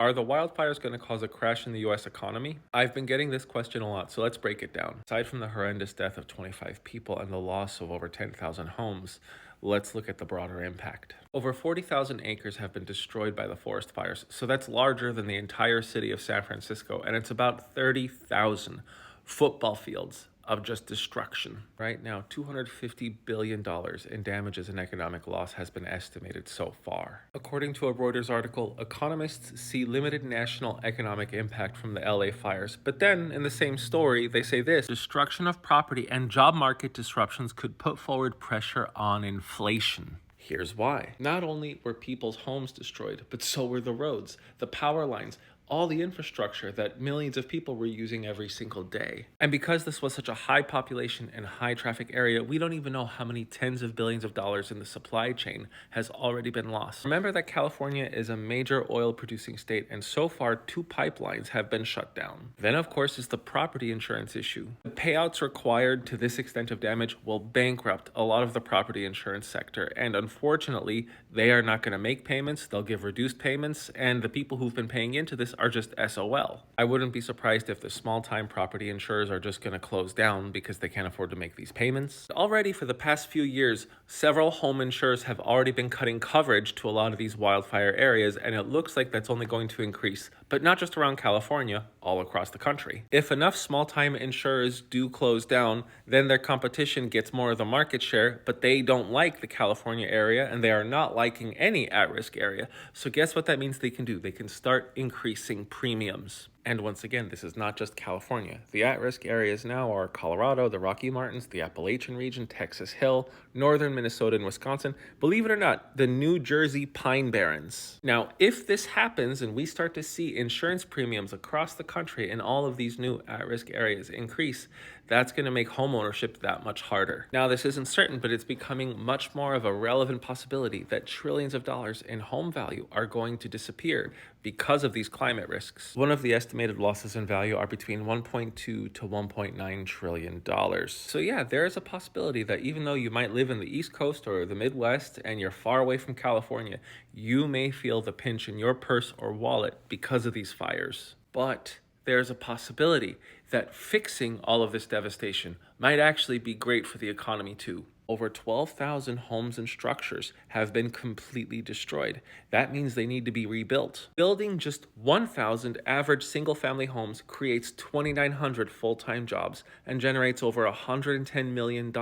Are the wildfires going to cause a crash in the US economy? I've been getting this question a lot, so let's break it down. Aside from the horrendous death of 25 people and the loss of over 10,000 homes, let's look at the broader impact. Over 40,000 acres have been destroyed by the forest fires, so that's larger than the entire city of San Francisco, and it's about 30,000 football fields of just destruction. Right now, $250 billion in damages and economic loss has been estimated so far. According to a Reuters article, economists see limited national economic impact from the LA fires. But then, in the same story, they say this: destruction of property and job market disruptions could put forward pressure on inflation. Here's why. Not only were people's homes destroyed, but so were the roads, the power lines, all the infrastructure that millions of people were using every single day. And because this was such a high population and high traffic area, we don't even know how many tens of billions of dollars in the supply chain has already been lost. Remember that California is a major oil producing state, and so far 2 pipelines have been shut down. Then of course is the property insurance issue. The payouts required to this extent of damage will bankrupt a lot of the property insurance sector, and unfortunately they are not going to make payments. They'll give reduced payments, and the people who've been paying into this are just SOL. I wouldn't be surprised if the small-time property insurers are just going to close down because they can't afford to make these payments. Already for the past few years, several home insurers have already been cutting coverage to a lot of these wildfire areas, and it looks like that's only going to increase, but not just around California, all across the country. If enough small-time insurers do close down, then their competition gets more of the market share, but they don't like the California area, and they are not liking any at-risk area. So guess what that means they can do? They can start increasing premiums. And once again, this is not just California. The at-risk areas now are Colorado, the Rocky Mountains, the Appalachian region, Texas Hill, northern Minnesota and Wisconsin, believe it or not, the New Jersey Pine Barrens. Now, if this happens and we start to see insurance premiums across the country in all of these new at-risk areas increase, that's going to make homeownership that much harder. Now, this isn't certain, but it's becoming much more of a relevant possibility that trillions of dollars in home value are going to disappear because of these climate risks. One of the estimated losses in value are between $1.2 to $1.9 trillion. So yeah, there is a possibility that even though you might live in the East Coast or the Midwest and you're far away from California, you may feel the pinch in your purse or wallet because of these fires. But there's a possibility that fixing all of this devastation might actually be great for the economy too. Over 12,000 homes and structures have been completely destroyed. That means they need to be rebuilt. Building just 1,000 average single-family homes creates 2,900 full-time jobs and generates over $110 million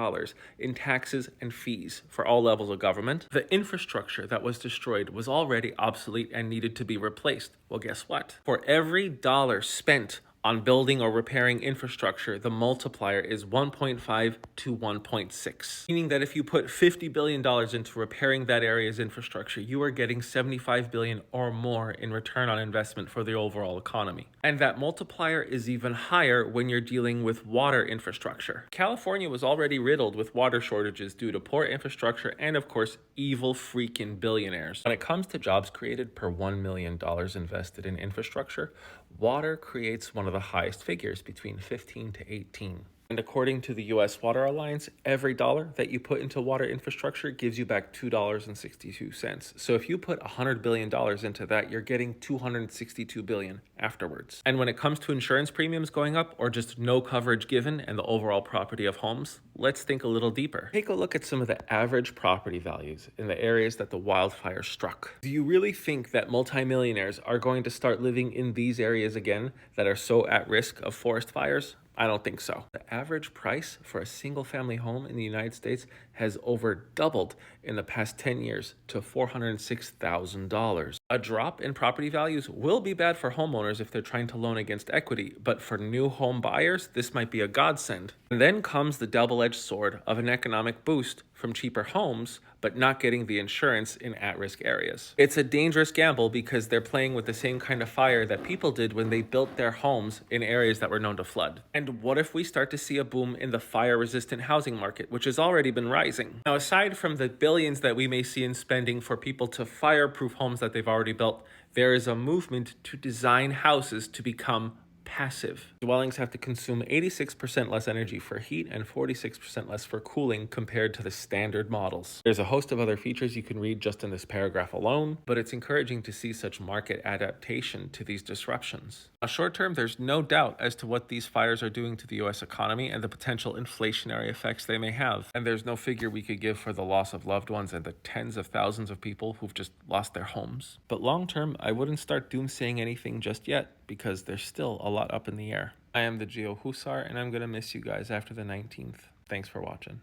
in taxes and fees for all levels of government. The infrastructure that was destroyed was already obsolete and needed to be replaced. Well, guess what? For every dollar spent on building or repairing infrastructure, the multiplier is 1.5 to 1.6. Meaning that if you put $50 billion into repairing that area's infrastructure, you are getting $75 billion or more in return on investment for the overall economy. And that multiplier is even higher when you're dealing with water infrastructure. California was already riddled with water shortages due to poor infrastructure and, of course, evil freaking billionaires. When it comes to jobs created per $1 million invested in infrastructure, water creates one of the highest figures, between 15 to 18. And according to the US Water Alliance, every dollar that you put into water infrastructure gives you back $2.62. So if you put $100 billion into that, you're getting $262 billion afterwards. And when it comes to insurance premiums going up or just no coverage given and the overall property of homes, let's think a little deeper. Take a look at some of the average property values in the areas that the wildfire struck. Do you really think that multimillionaires are going to start living in these areas again that are so at risk of forest fires? I don't think so. The average price for a single-family home in the United States has over doubled in the past 10 years to $406,000. A drop in property values will be bad for homeowners if they're trying to loan against equity, but for new home buyers, this might be a godsend. And then comes the double-edged sword of an economic boost from cheaper homes, but not getting the insurance in at-risk areas. It's a dangerous gamble because they're playing with the same kind of fire that people did when they built their homes in areas that were known to flood. And what if we start to see a boom in the fire-resistant housing market, which has already been rising? Now, aside from the billions that we may see in spending for people to fireproof homes that they've already built, there is a movement to design houses to become passive. Dwellings have to consume 86% less energy for heat and 46% less for cooling compared to the standard models. There's a host of other features you can read just in this paragraph alone, but it's encouraging to see such market adaptation to these disruptions. Now, short term, there's no doubt as to what these fires are doing to the US economy and the potential inflationary effects they may have. And there's no figure we could give for the loss of loved ones and the tens of thousands of people who've just lost their homes. But long term, I wouldn't start doomsaying anything just yet because there's still a lot up in the air. I am the Geo Husar, and I'm going to miss you guys after the 19th. Thanks for watching.